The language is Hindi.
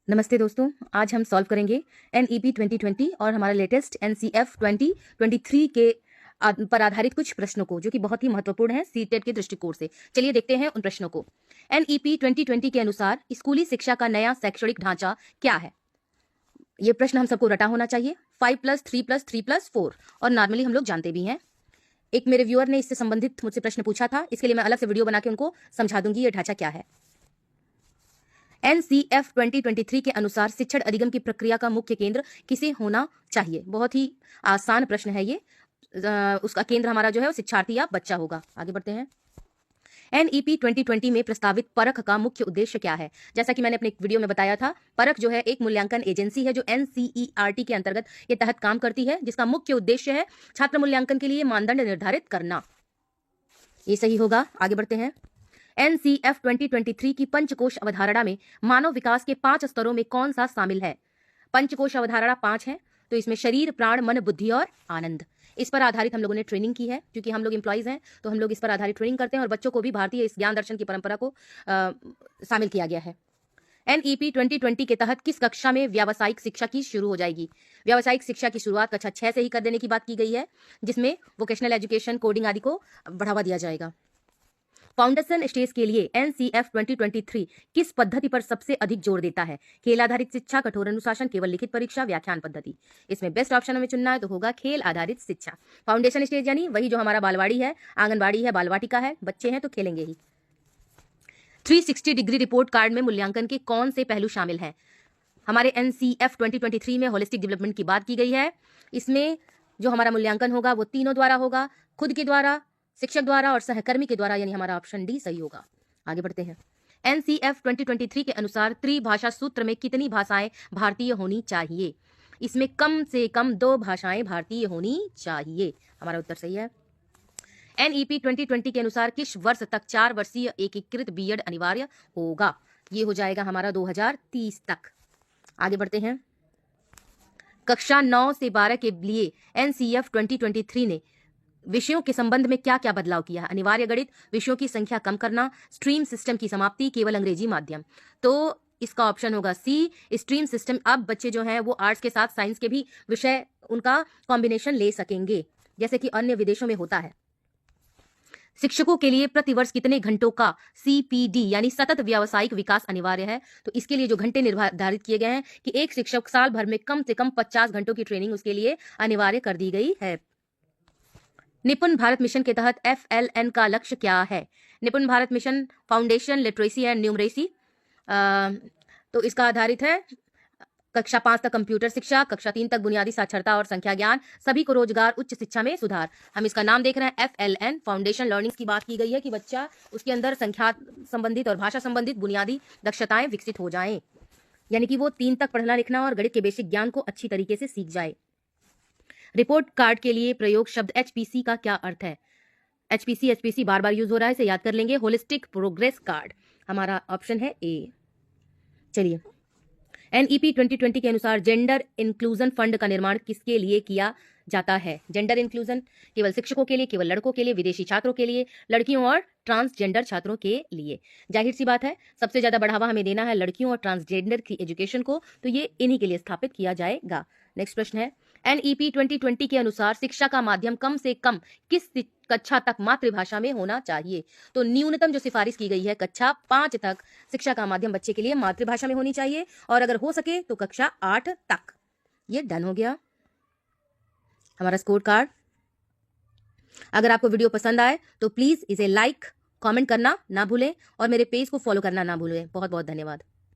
नमस्ते दोस्तों, आज हम सॉल्व करेंगे NEP 2020 और हमारा लेटेस्ट NCF 2023 के पर आधारित कुछ प्रश्नों को, जो कि बहुत ही महत्वपूर्ण है सीटेट के दृष्टिकोण से। चलिए देखते हैं उन प्रश्नों को। NEP 2020 के अनुसार स्कूली शिक्षा का नया शैक्षणिक ढांचा क्या है? ये प्रश्न हम सबको रटा होना चाहिए। 5+3+3+4 और नॉर्मली हम लोग जानते भी हैं। एक मेरे व्यूअर ने इससे संबंधित मुझसे प्रश्न पूछा था, इसके लिए मैं अलग से वीडियो बना के उनको समझा दूंगी ये ढांचा क्या है। NCF 2023 के अनुसार शिक्षण अधिगम की प्रक्रिया का मुख्य केंद्र किसे होना चाहिए? बहुत ही आसान प्रश्न है ये। उसका केंद्र हमारा जो है वो शिक्षार्थी या बच्चा होगा। आगे बढ़ते हैं। NEP 2020 में प्रस्तावित परख का मुख्य उद्देश्य क्या है? जैसा कि मैंने अपने वीडियो में बताया था, परख जो है एक मूल्यांकन एजेंसी है जो NCERT के अंतर्गत ये तहत काम करती है, जिसका मुख्य उद्देश्य है छात्र मूल्यांकन के लिए मानदंड निर्धारित करना। ये सही होगा। आगे बढ़ते हैं। NCF 2023 की पंचकोश अवधारणा में मानव विकास के 5 स्तरों में कौन सा शामिल है? पंचकोश अवधारणा 5 है, तो इसमें शरीर, प्राण, मन, बुद्धि और आनंद। इस पर आधारित हम लोगों ने ट्रेनिंग की है, क्योंकि हम लोग एम्प्लॉइज हैं तो हम लोग इस पर आधारित ट्रेनिंग करते हैं और बच्चों को भी भारतीय इस ज्ञान दर्शन की परंपरा को शामिल किया गया है। NEP 2020 के तहत किस कक्षा में व्यावसायिक शिक्षा की शुरू हो जाएगी? व्यावसायिक शिक्षा की शुरुआत कक्षा 6 से ही कर देने की बात की गई है, जिसमें वोकेशनल एजुकेशन, कोडिंग आदि को बढ़ावा दिया जाएगा। फाउंडेशन स्टेज के लिए NCF 2023 किस पद्धति पर सबसे अधिक जोर देता है? खेल आधारित शिक्षा, कठोर अनुशासन, केवल लिखित परीक्षा, व्याख्यान पद्धति। इसमें बेस्ट ऑप्शन हमें चुनना है तो होगा खेल आधारित शिक्षा। फाउंडेशन स्टेज यानी वही जो हमारा बालवाड़ी है, आंगनबाड़ी है, बालवाटिका है, बच्चे हैं तो खेलेंगे ही। 360 डिग्री रिपोर्ट कार्ड में मूल्यांकन के कौन से पहलू शामिल हैं? हमारे NCF 2023 में होलिस्टिक डेवलपमेंट की बात की गई है। इसमें जो हमारा मूल्यांकन होगा वो तीनों द्वारा होगा, खुद के द्वारा, शिक्षक द्वारा और सहकर्मी के द्वारा, यानी हमारा ऑप्शन डी सही होगा। आगे बढ़ते हैं। NCF 2023 के अनुसार त्रिभाषा सूत्र में कितनी भाषाएं भारतीय होनी चाहिए? इसमें कम से कम 2 भाषाएं भारतीय होनी चाहिए। हमारा उत्तर सही है। NEP 2020 के अनुसार किस वर्ष तक 4 वर्षीय एकीकृत बीएड अनिवार्य होगा? ये हो जाएगा हमारा 2030 तक। आगे बढ़ते हैं। कक्षा 9 से 12 के लिए NCF 2023 ने विषयों के संबंध में क्या क्या बदलाव किया? अनिवार्य गणित, विषयों की संख्या कम करना, स्ट्रीम सिस्टम की समाप्ति, केवल अंग्रेजी माध्यम। तो इसका ऑप्शन होगा सी, स्ट्रीम सिस्टम। अब बच्चे जो हैं वो आर्ट्स के साथ साइंस के भी विषय उनका कॉम्बिनेशन ले सकेंगे, जैसे कि अन्य विदेशों में होता है। शिक्षकों के लिए प्रतिवर्ष कितने घंटों का CPD यानी सतत व्यावसायिक विकास अनिवार्य है? तो इसके लिए जो घंटे निर्धारित किए गए हैं कि एक शिक्षक साल भर में कम से कम 50 घंटों की ट्रेनिंग उसके लिए अनिवार्य कर दी गई है। निपुण भारत मिशन के तहत FLN का लक्ष्य क्या है? निपुण Bharat mission foundation literacy and numeracy, तो इसका आधारित है कक्षा 5 तक कंप्यूटर शिक्षा, कक्षा 3 तक बुनियादी साक्षरता और संख्या ज्ञान, सभी को रोजगार, उच्च शिक्षा में सुधार। हम इसका नाम देख रहे हैं FLN फाउंडेशन लर्निंग की बात की गई है कि बच्चा उसके अंदर संख्या संबंधित और भाषा संबंधित बुनियादी दक्षताएं विकसित हो जाएं, यानी कि वो 3 तक पढ़ना लिखना और गणित के बेसिक ज्ञान को अच्छी तरीके से सीख जाए। रिपोर्ट कार्ड के लिए प्रयोग शब्द HPC का क्या अर्थ है? HPC बार बार यूज हो रहा है, इसे याद कर लेंगे। Holistic progress card. हमारा ऑप्शन है ए। चलिए, NEP 2020 के अनुसार जेंडर इंक्लूजन फंड का निर्माण किसके लिए किया जाता है? जेंडर इंक्लूजन केवल शिक्षकों के लिए, केवल लड़कों के लिए, विदेशी छात्रों के लिए, लड़कियों और ट्रांसजेंडर छात्रों के लिए। जाहिर सी बात है, सबसे ज्यादा बढ़ावा हमें देना है लड़कियों और ट्रांसजेंडर की एजुकेशन को, तो ये इन्हीं के लिए स्थापित किया जाएगा। नेक्स्ट प्रश्न है, NEP 2020 के अनुसार शिक्षा का माध्यम कम से कम किस कक्षा तक मातृभाषा में होना चाहिए? तो न्यूनतम जो सिफारिश की गई है कक्षा 5 तक शिक्षा का माध्यम बच्चे के लिए मातृभाषा में होनी चाहिए, और अगर हो सके तो कक्षा 8 तक। ये डन हो गया हमारा स्कोर कार्ड। अगर आपको वीडियो पसंद आए तो प्लीज इसे लाइक, कमेंट करना ना भूलें और मेरे पेज को फॉलो करना ना भूलें। बहुत बहुत धन्यवाद।